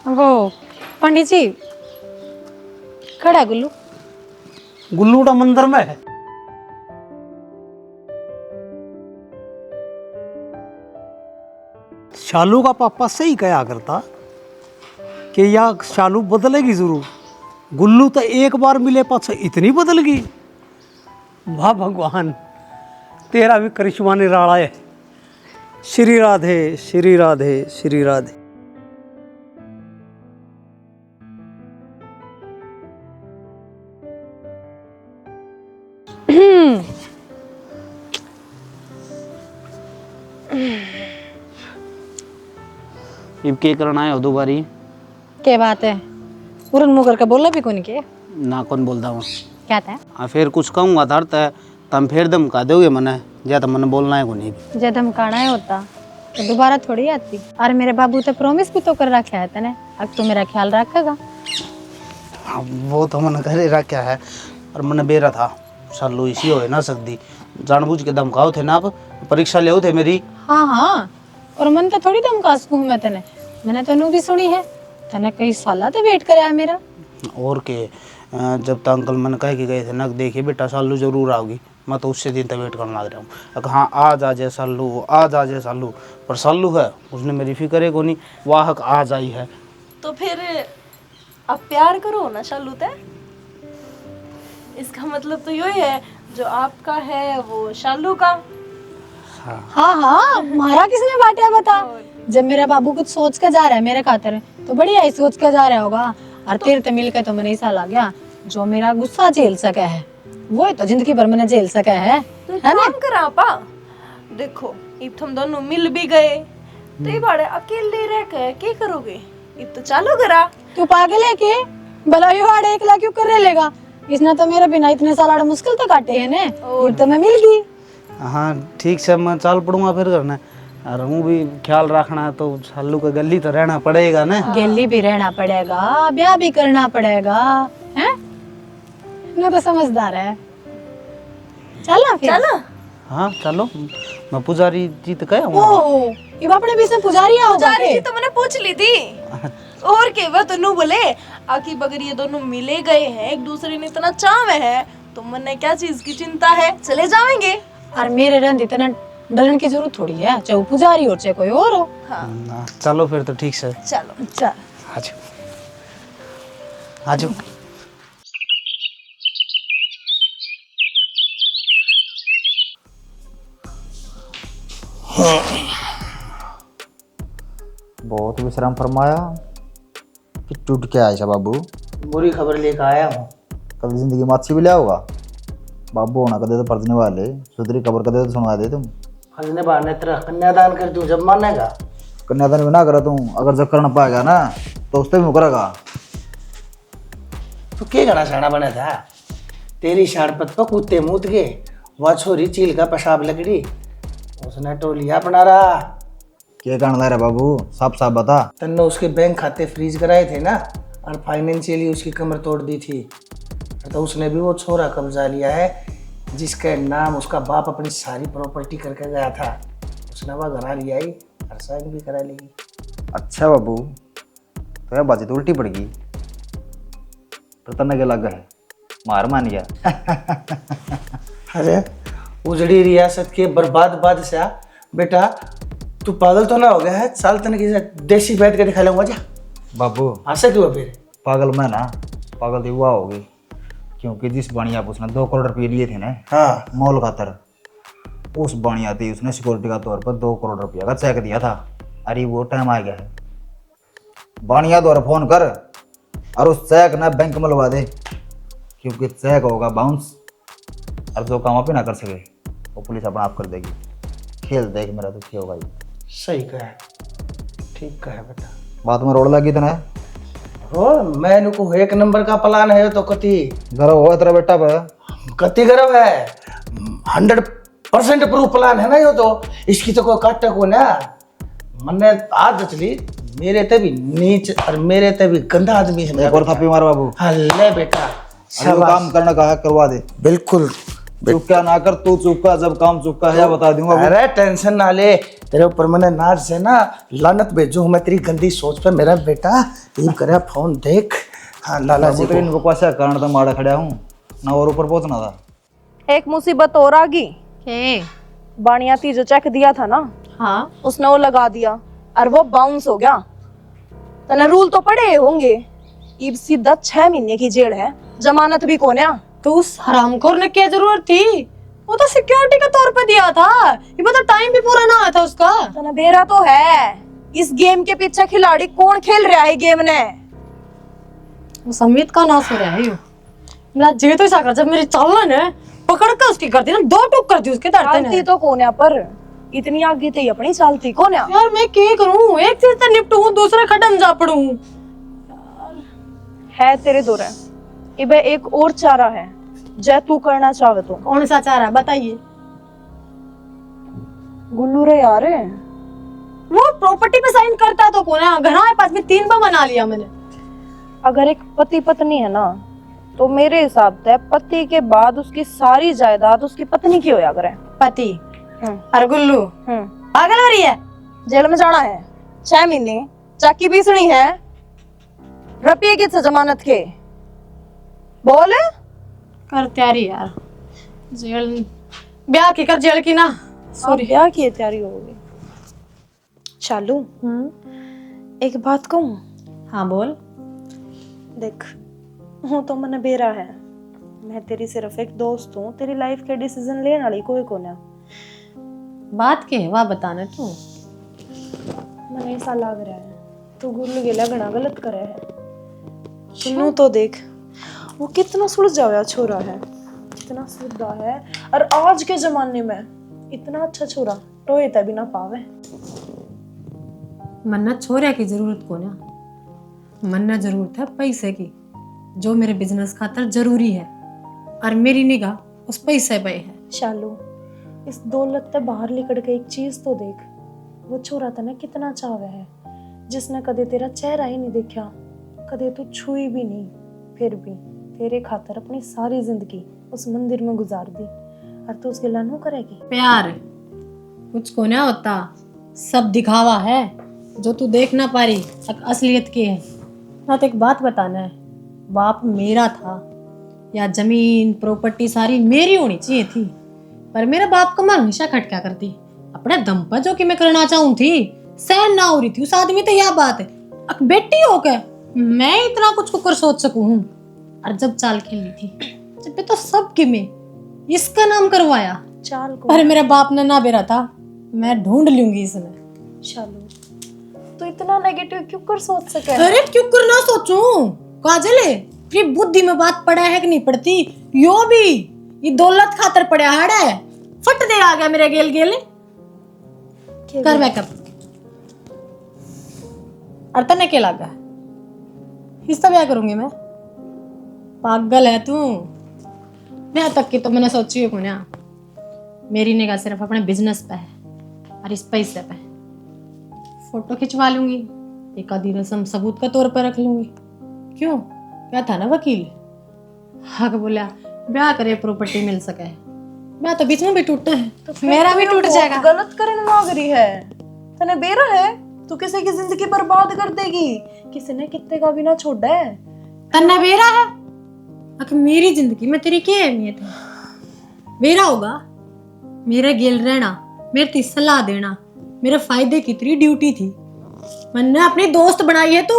वो पंडित जी खड़ा है गुल्लू। गुल्लूड़ा मंदिर में है। शालू का पापा सही कहा करता कि या शालू बदलेगी जरूर। गुल्लू तो एक बार मिले पाछे इतनी बदल गई। वाह भगवान, तेरा भी करिश्मा निराला है। श्री राधे श्री राधे श्री राधे। इब के करना है दोबारी क्या बात है, पूरन मुँह करके बोला भी कौन के ना कौन बोलता हूँ। क्या था हाँ फिर कुछ कहूँगा धर तम फिर धमका दोगे मने, या तो मने बोलना है को नहीं। जब धमकाना है होता तो दोबारा थोड़ी आती। और मेरे बाबू तो प्रॉमिस भी तो कर रखा है तने, अब तो मेरा ख्याल रखेगा। हाँ वो तो मैंने घर रखा है, और मैंने बेरा था सालू इसी हो ना सकती, जानबूझ के धमकाओ थे ना, आप परीक्षा ले थे मेरी। हाँ हाँ, और मन तो थोड़ी धमका सकूं मैं तने, मैंने तो भी सुनी है तने कई साल तो वेट कराया मेरा। और के जब तक अंकल मन कह के गए थे ना, देखिए बेटा सालू जरूर आओगी, मैं तो उससे दिन तक वेट करने लग रहा हूँ। अगर हाँ आज आ जाए सालू, आज आ जाए सालू, पर सालू है उसने मेरी फिक्र को नहीं, वाहक आज आई है। तो फिर अब प्यार करो ना शालू ते। इसका मतलब तो यही है जो आपका है वो शालू का। हाँ हाँ, मारा किसने बांटा बता। जब मेरा बाबू कुछ सोच के जा रहा है मेरे खातिर तो बढ़िया ही सोच के जा रहा होगा, और तेरे तो मिल के तो मैंने ऐसा लग गया जो मेरा गुस्सा झेल सका है वो तो जिंदगी भर मैंने झेल सका है तो काम करा पा। देखो इब तुम दोनों मिल भी गए, तो ये बाड़े अकेले रह के क्या करोगे? अब तो चालू करा। तू पागल है के? भला यो आड़े एकला क्यों कर लेगा? इसने तो मेरे बिना इतने साल आड़े मुश्किल तो काटे है ने। अब तो मैं मिल गई। हाँ ठीक से मैं चाल पड़ूंगा फिर करना। और हूँ भी ख्याल रखना तो सालू का गली तो रहना पड़ेगा ना। गली भी रहना पड़ेगा, ब्याह भी करना पड़ेगा, हैं? मैं तो समझदार है। चलना फिर। चला। हाँ चलो, मैं पुजारी जी तो कहा हूँ। ओ, ये अपने बीच में पुजारी आओ पुजारी जी तो मैंने पूछ ली थी। और के वह तो बोले आखिर अगर ये दोनों मिले गए हैं, एक दूसरे ने इतना चाहे हैं, तो मैंने क्या चीज की चिंता है, चले जाएंगे। और मेरे रंग इतना डरने की जरूरत थोड़ी है, चाहे वो पुजारी हो चाहे कोई और हो। हाँ, चलो फिर तो ठीक से। चलो चल। आजो आजो। बहुत विश्राम फरमाया कि टूट के आया बाबू। बुरी खबर लेकर आया हूँ। कभी जिंदगी में अच्छी भी लिया होगा बाबू, होना कदे तो फर्जने वाले सुधरी खबर कदे तो सुनवा दे तुम। फजने बहाने तेरा कन्यादान कर दूं जब मानेगा। कन्यादान भी ना करा तुम, अगर जब करना पाएगा ना तो उससे भी मुकरेगा। तो क्या घना साना बना था? तेरी शाड़पत पर कुत्ते मूत गए, वह छोरी चील का पेशाब लगड़ी, उसने टोलिया बना रहा। क्या कहना ला रहा बाबू, साफ साफ बता। तन्ने उसके बैंक खाते फ्रीज कराए थे ना, और फाइनेंशियली उसकी कमर तोड़ दी थी। तो उसने भी वो छोरा कब्जा लिया है जिसके नाम उसका बाप अपनी सारी प्रॉपर्टी करके गया था। उसने वह घर लिया ही और साइन भी करा ली। अच्छा बाबू, तो यार बाजी तो उल्टी पड़ गई। तो तन्ने के लग है मार मान गया। अरे उजड़ी रियासत के बर्बाद बादशाह, बेटा तू पागल तो ना हो गया है? साल तन की देसी बैठ के दिखा लूंगा जा। बाबू हंसे क्यों फिर? पागल मैं ना, पागल तो हुआ होगी, क्योंकि जिस बाणिया पर उसने 2 करोड़ रुपये लिए थे ना, हाँ मॉल खातर, उस बाणिया थी उसने सिक्योरिटी का तौर पर 2 करोड़ रुपया का चेक दिया था। अरे वो टाइम आ गया है, बाणिया द्वारा फोन कर और उस चेक ना बैंक में लगा दे, क्योंकि चेक होगा बाउंस और जो काम आप ही ना कर सके वो पुलिस अपना आप कर देगी। खेल देख मेरा तो क्या होगा। सही कहा, ठीक कहा बेटा। बात में रोड लगी तो ना हो मैंने को एक नंबर का प्लान है तो कति घर हो तेरा बेटा पर कति गर्व है। 100% प्रूफ प्लान है ना यो तो। इसकी तो कोई काटे को ना। मैंने आदत ली, मेरे ते भी नीच और मेरे ते भी गंदा आदमी है। एक और थप्पी मार बाबू। हल्ले बेटा, अरे वो काम करना कहा करवा दे। बिल्कुल। चुका ना कर, तू चुका जब काम चुका है बता दूंगा। अरे टेंशन ना ले, तेरे ऊपर मैंने नाच से ना लानत भेजू हूं मैं तेरी गंदी सोच पे। मेरा बेटा ये करे फोन देख। हाँ लाला जी को इनको कैसा कारण था मारा खड़ा हूँ ना, और ऊपर पहुंचना था। एक मुसीबत और आ गई। के? बाणिया थी जो चेक दिया था ना, हाँ। उसने वो लगा दिया और वो बाउंस हो गया। तने रूल तो पड़े होंगे, इब सीधा 6 महीने की जेल है, जमानत भी कोन्या। तो उस हरामखोर ने क्या जरूरत थी? वो तो सिक्योरिटी के तौर पे दिया था, ये बता टाइम भी पूरा ना आया था उसका। तने बेरा तो है, इस गेम के पीछे खिलाड़ी कौन खेल रहा है गेम ने? वो समीत का नाश हो रहा है यो। मेरा जी तो साकर जब मेरी चालन है पकड़ के उसकी कर दी ना, 2 टूक कर दी उसके धरते चालती ने। तो कोन्या पर इतनी आगे थी अपनी चालती कोन्या। यार मैं क्या करूं, एक चीज से निपटूं दूसरे खड्डे जा पड़ूं। है तेरे दो है, इबे एक और चारा है जय तू करना चाहे तो। कौन सा चारा बताइए? गुल्लू रे यार, वो प्रॉपर्टी पे साइन करता तो कौन है? घर आए पास में 3 बार बना लिया मैंने। अगर एक पति पत्नी है ना, तो मेरे हिसाब से पति के बाद उसकी सारी जायदाद उसकी पत्नी की होया करे। पति और गुल्लू पागल हो रही है। जेल में जाना है 6 महीने, चाकी पीसनी है, रुपये की जमानत के बोल। कर तैयारी यार, जेल ब्याह की कर, जेल की ना। सॉरी, ब्याह की तैयारी होगी। चालू एक बात कहूँ? हाँ बोल। देख, हूँ तो मन बेरा है, मैं तेरी सिर्फ एक दोस्त हूँ, तेरी लाइफ के डिसीजन लेने वाली कोई कोने। बात के वाह बताना तू। मन ऐसा लग रहा है तू गुल्लू गेला घना गलत करे है। सुनो तो देख, वो कितना सुलझा हुआ छोरा है, कितना सीधा है, और आज के जमाने में इतना अच्छा छोरा टोए तभी ना पावे। मन्ना छोरे की जरूरत को ना, मन्ना जरूरत है पैसे की, जो मेरे बिजनेस खातर जरूरी है, और मेरी निगाह उस पैसे पे है। शालू, इस दौलत से बाहर निकल के एक चीज तो देख, वो छोरा था ना कितना चावे है, जिसने कदे तेरा चेहरा ही नहीं देखा, कदे तू छुई भी नहीं, फिर भी तेरे खातर अपनी सारी जिंदगी उस मंदिर में गुजार दी, और तू उसके लानू करेगी। प्यार कुछ को ना होता, सब दिखावा है, जो तू देख ना पा रही असलियत की है ना। तो एक बात बताना है, बाप मेरा था या जमीन प्रॉपर्टी सारी मेरी होनी चाहिए थी, पर मेरे बाप को मैं हमेशा खटका करती, अपने दम पर जो कि मैं करना चाहूँ थी सहन ना हो रही थी उस आदमी। तो यह बात है, अब बेटी होकर मैं इतना कुछ को कर सोच सकूं हूँ। और जब चाल खेली थी, जब तो सब कि मैं इसका नाम करवाया, चाल को पर मेरे बाप ने ना बेरा था, मैं ढूंढ लूंगी इसमें। शालू, तो इतना नेगेटिव क्यों कर सोच सके? अरे क्यों कर ना सोचूं काजल, ये बुद्धि में बात पड़ा है कि नहीं पड़ती, यो भी ये दौलत खातर पड़ा है, फट दे आ गया मेरे गेल गेल। कर बैकअप, और तने क्या लगा हिस्सा ब्याह करूंगी मैं? पागल है तू। मैं तक की तो मैंने सोची है कुन्या, मेरी निगाह सिर्फ अपने बिजनेस पे है और इस पैसे पे। फोटो खिंचवा लूंगी, एक आधी रस्म सबूत का तौर पर रख लूंगी। क्यों, क्या था ना वकील, हक बोला ब्याह करे प्रॉपर्टी मिल सके, मैं तो बीच में भी टूटा है तो मेरा भी टूट जाएगा। गलत करने लग रही है, तने बेरा है, तू किसी की जिंदगी बर्बाद कर देगी, किसी ने कितने का भी ना छोड़ा है। तन्ना बेरा है, आखिर मेरी जिंदगी में तेरी क्या अहमियत है? बेरा होगा मेरे गेल रहना, मेरी सलाह देना मेरे फायदे की तेरी ड्यूटी थी, मैंने अपनी दोस्त बनाई है तू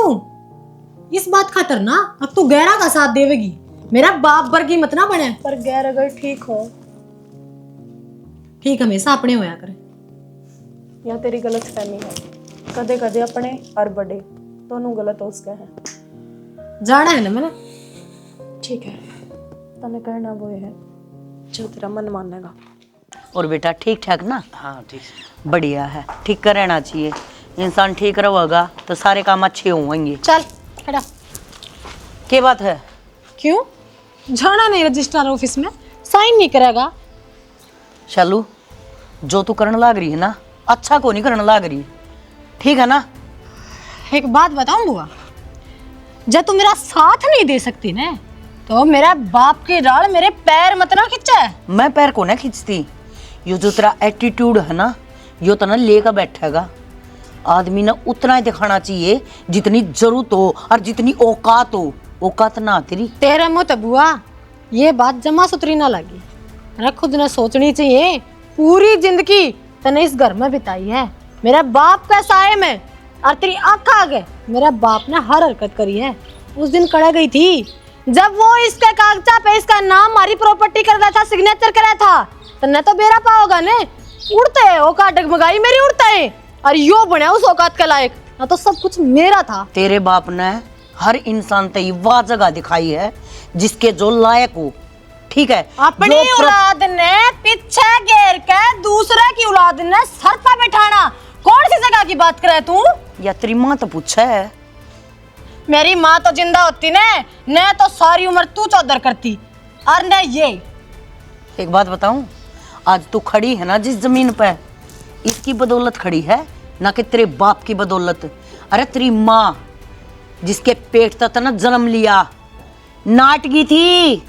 इस बात खातर ना। अब तू गैरा का साथ देवेगी, मेरा बाप वर्गी मत ना बने। पर गैर अगर ठीक हो, ठीक हमेशा अपने होया करे, या तेरी गलत फहमी है, कदे कदे अपने और बड़े दोनों गलत हो उसके हैं। जाना है ना मैंने। ठीक है, तने करना वो है जो तेरा मन मानेगा। और बेटा ठीक ठाक ना? हाँ ठीक, बढ़िया है, ठीक कर रहना चाहिए, इंसान ठीक रहेगा तो सारे काम अच्छे होंगे। चल खड़ा। क्या बात है? क्यों जाना नहीं रजिस्ट्रार ऑफिस में, साइन नहीं करेगा? शालू, जो तू करने लाग रही है ना, अच्छा को नहीं करने लाग रही, ठीक है ना? एक बात बताऊं बुआ, जब तू मेरा साथ नहीं दे सकती ना, तो मेरा बाप के राल मेरे पैर मत ना खींचा है। मैं पैर को ना खींचती, यो जो तेरा एटीट्यूड है ना, यो तो ना लेकर बैठेगा। आदमी ने उतना ही दिखाना चाहिए जितनी जरूरत हो और जितनी औकात हो। औकात ना तेरी। तेरे मुँह तो बुआ ये बात जमा सुथरी ना लगी, अरे खुद ने सोचनी चाहिए। पूरी जिंदगी तने इस घर में बिताई है मेरा बाप का साये में, और तेरी आंख आगे मेरा बाप ने हर हरकत करी है। उस दिन कड़ा गई थी जब वो इसके कागजा पे इसका नाम हमारी प्रॉपर्टी कर रहा था, सिग्नेचर करा था, तने तो बेरा पाओगा ने। उड़ते है औकात डगमगाई मेरी, उड़ता है और यो बने उस औकात के लायक ना, तो सब कुछ मेरा था। तेरे बाप ने हर इंसान ते वह जगह दिखाई है जिसके जो लायक हो, ठीक है? अपनी औलाद ने पीछे घेर के दूसरे की औलाद ने सर पर बिठाना, कौन सी जगह की बात करे तू? या तेरी माँ तो पूछा है? मेरी माँ तो जिंदा होती ने तो सारी उम्र तू चौधर करती, और ने ये। एक बात बताऊं, आज तू खड़ी है ना जिस जमीन पे, इसकी बदौलत खड़ी है, ना कि तेरे बाप की बदौलत। अरे तेरी माँ जिसके पेट तक ना जन्म लिया, नाटकी थी,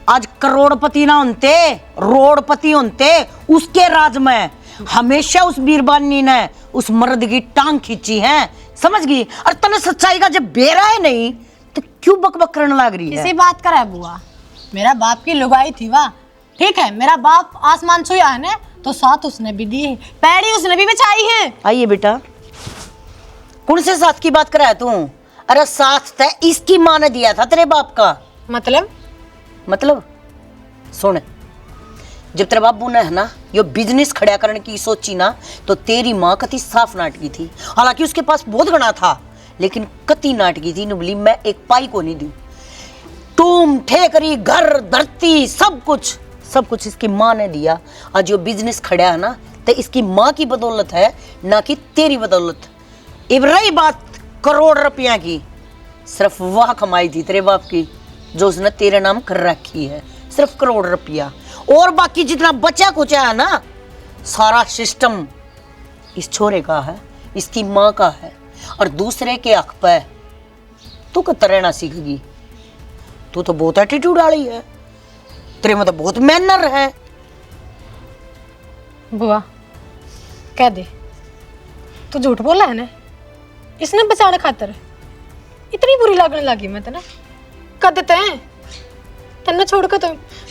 आज करोड़पति ना होते, रोड़पति होते उसके राज में। हमेशा उस बीरबानी ने उस मर्द की टांग खींची है, समझ गई? और तने सच्चाई का जब बेरा है नहीं तो क्यों बकबक करने लग रही है? इसी बात कर है बुआ, मेरा बाप की लुगाई थी वाह, ठीक है? मेरा बाप आसमान छुया है ना, तो साथ उसने भी दी है, पैड़ी उसने भी बिछाई है। आइए बेटा, कौन से साथ की बात कर रहा है तू? अरे साथ तो इसकी माँ ने दिया था तेरे बाप का। मतलब सुन, जब तेरे बाबू ने है ना यो बिजनेस खड़ा करने की सोची ना, तो तेरी माँ कति साफ नाटकी थी। हालांकि उसके पास बहुत गणा था, लेकिन कति नाटकी थी। नुबली मैं एक पाई को नहीं दी। तुम ठेकरी, घर, धरती, सब कुछ इसकी माँ ने दिया। आज जो बिजनेस खड़ा है ना, तो इसकी माँ की बदौलत है, ना कि तेरी बदौलत। अब रही बात करोड़ रुपया की, सिर्फ वह कमाई थी तेरे बाप की जो उसने तेरे नाम कर रखी है, सिर्फ करोड़ रुपया। और बाकी जितना बचा कुचा है ना, सारा सिस्टम इस छोरे का है, इसकी माँ का है, और दूसरे के हक पे तू कतर रहना सीखेगी। तू तो बहुत एटीट्यूड वाली है, तेरे में तो बहुत मैनर है। बुआ कह दे, तू झूठ बोला है ना, इसने बचाने खातर इतनी बुरी लगने लगी मैं तो ना कर देते हैं तन्ने छोड़ कर। तो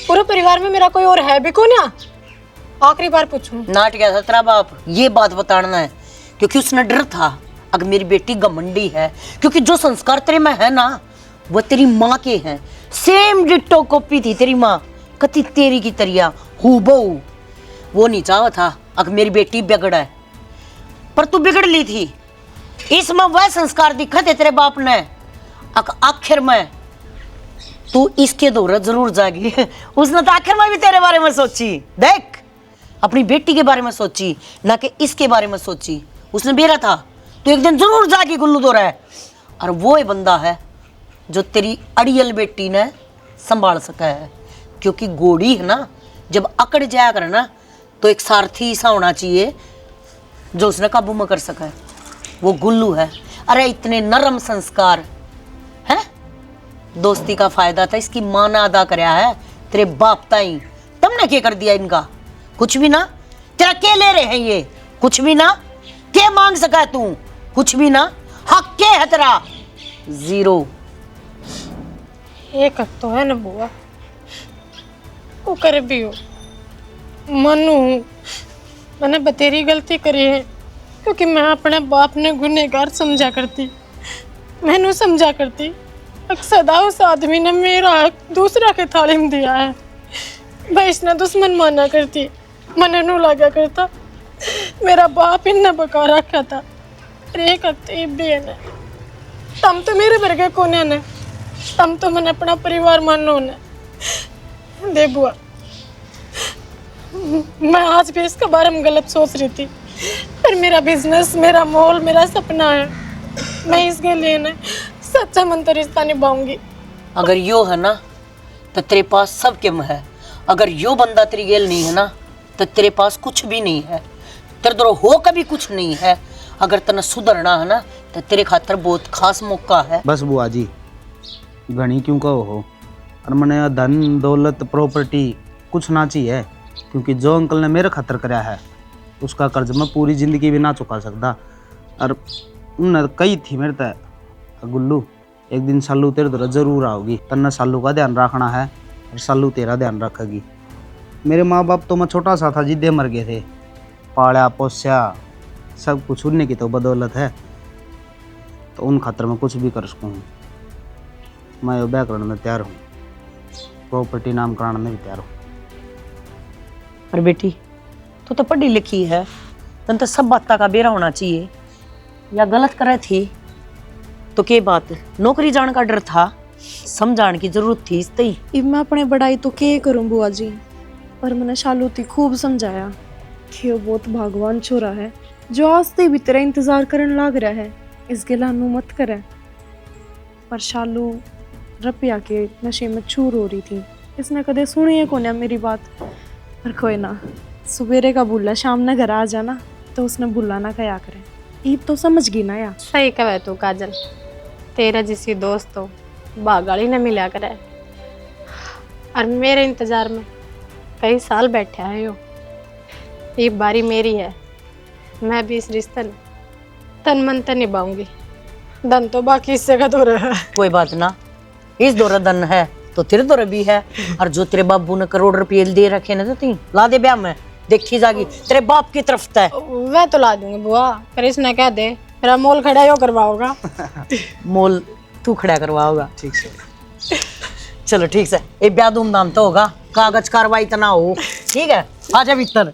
पूरे परिवार में मेरा कोई और है भी कौन? आखिरी बार पूछूं। नाट गया था तेरा बाप, ये बात बताना है, क्योंकि उसने डर था अगर मेरी बेटी घमंडी है, क्योंकि जो संस्कार तेरे में है ना वो तेरी माँ के हैं। सेम डिट्टो कॉपी थी तेरी माँ, कति तेरी की तरिया हूबहू। वो नहीं चाहा था अगर मेरी बेटी बिगड़ है, पर तू बिगड़ ली थी। इसमें वह संस्कार दिखा थे तेरे बाप ने, आखिर में तू इसके दौरे जरूर जागी। उसने तो आखिर में भी तेरे बारे में सोची, देख अपनी बेटी के बारे में सोची, ना कि इसके बारे में सोची। उसने बेरा था तो एक दिन जरूर जाके गुल्लू दो रहा, और वो ही बंदा है जो तेरी अड़ियल बेटी ने संभाल सका है। क्योंकि घोड़ी है ना, जब अकड़ जाया करे ना तो एक सारथी ऐसा होना चाहिए जो उसने काबू में कर सका है, वो गुल्लू है। अरे इतने नरम संस्कार है, दोस्ती का फायदा था इसकी माँ ने अदा कराया है तेरे बाप ताई। तुमने क्या कर दिया इनका? कुछ भी ना। तेरा क्या ले रहे हैं ये? कुछ भी ना। क्या मांग सका है तू? कुछ भी ना। हक क्या है तेरा? जीरो। एक हक तो है ना बुआ, वो करे भी हो मनु, मैंने बतेरी गलती करी है, क्योंकि मैं अपने बाप ने गुनहगार समझा करती, मैंने समझा करती। सदा उस आदमी ने मेरा हक दूसरा के थाली में दिया है, भाई इसने दुश्मन माना करती, मने नू लगा करता। मेरा बाप इन्ने बका रखा था, एक हफ्ते भी है ना। तम तो मेरे वर्गे कौन है ना, तम तो मैंने अपना परिवार मानो ने। दे बुआ, मैं आज भी इसके बारे में गलत सोच रही थी, पर मेरा बिजनेस, मेरा मॉल, मेरा सपना है। मैं इसके लिए ना सच्चा मन तो रिश्ता निभाऊंगी। अगर यो है ना तो तेरे पास सब किम है, अगर यो बंदा तेरी गेल नहीं है ना तो तेरे पास कुछ भी नहीं है, तेरे दरो हो कभी कुछ नहीं है। अगर तने सुधरना है ना तो तेरे खातर बहुत खास मौका है। बस बुआ जी घनी क्यों कहो हो, और मैंने धन दौलत प्रॉपर्टी कुछ ना चाहिए, क्योंकि जो अंकल ने मेरे खातर कराया है उसका कर्ज मैं पूरी जिंदगी भी ना चुका सकता। और उन्हें कही थी मेरे तय, गुल्लू एक दिन सालू तेरे तरह जरूर आओगी, तन्ने सालू का ध्यान रखना है और सालू तेरा ध्यान रखेगी। मेरे माँ बाप तो मैं छोटा सा था जिद्दे मर गए थे, पाला पोस्या सब कुछ उन्हीं की तो बदौलत है, तो उन खातर मैं कुछ भी कर सकूँ। मैं ब्याह करने में तैयार हूँ, प्रॉपर्टी नाम कराने में भी तैयार हूँ। पर बेटी तू तो पढ़ी लिखी है, तन तो सब बात का बेरा होना चाहिए। या गलत करे थी तो के बात, नौकरी जाने का डर था, समझाने की जरूरत थी इस तई। इब मैं अपने बड़ाई तो के करूं बुआ जी, पर मैंने शालूती खूब समझाया कि वो बहुत भगवान छोरा है जो आज तक भी तेरा इंतजार करने लाग रहा है, इस गिलानू मत करे। पर शालू रुपया के नशे में चूर हो रही थी, इसने कदे सुनी है कोने मेरी बात। पर कोई ना, सवेरे का बुला शाम न घर आ जाना तो उसने बुला ना कया करे। ईब तो समझ गई ना यार। सही कहे तू काजल, तेरा जिसी दोस्त हो बागाड़ी ने मिला करे, और मेरे इंतजार में कई साल बैठे आए हो। ये बारी मेरी है, मैं भी इस रिश्ते में तन मन तन निभाऊंगी। धन तो बाकी इससे का दौर है। कोई बात ना, इस दौरे धन है तो तेरे दौरे भी है, और जो तेरे बाबू ने करोड़ रुपये दे रखे ना तो ती ला दे ब्याह में, देखी जागी तेरे बाप की तरफ तय। वह तो ला दूंगी बुआ, पर इसने कह दे मेरा मोल खड़ा यो करवाओगा। मोल तू खड़ा करवाओगा? ठीक से। चलो ठीक है, ये ब्याह धूमधाम तो होगा, कागज कार्रवाई तो ना हो। ठीक है, आजा भीतर।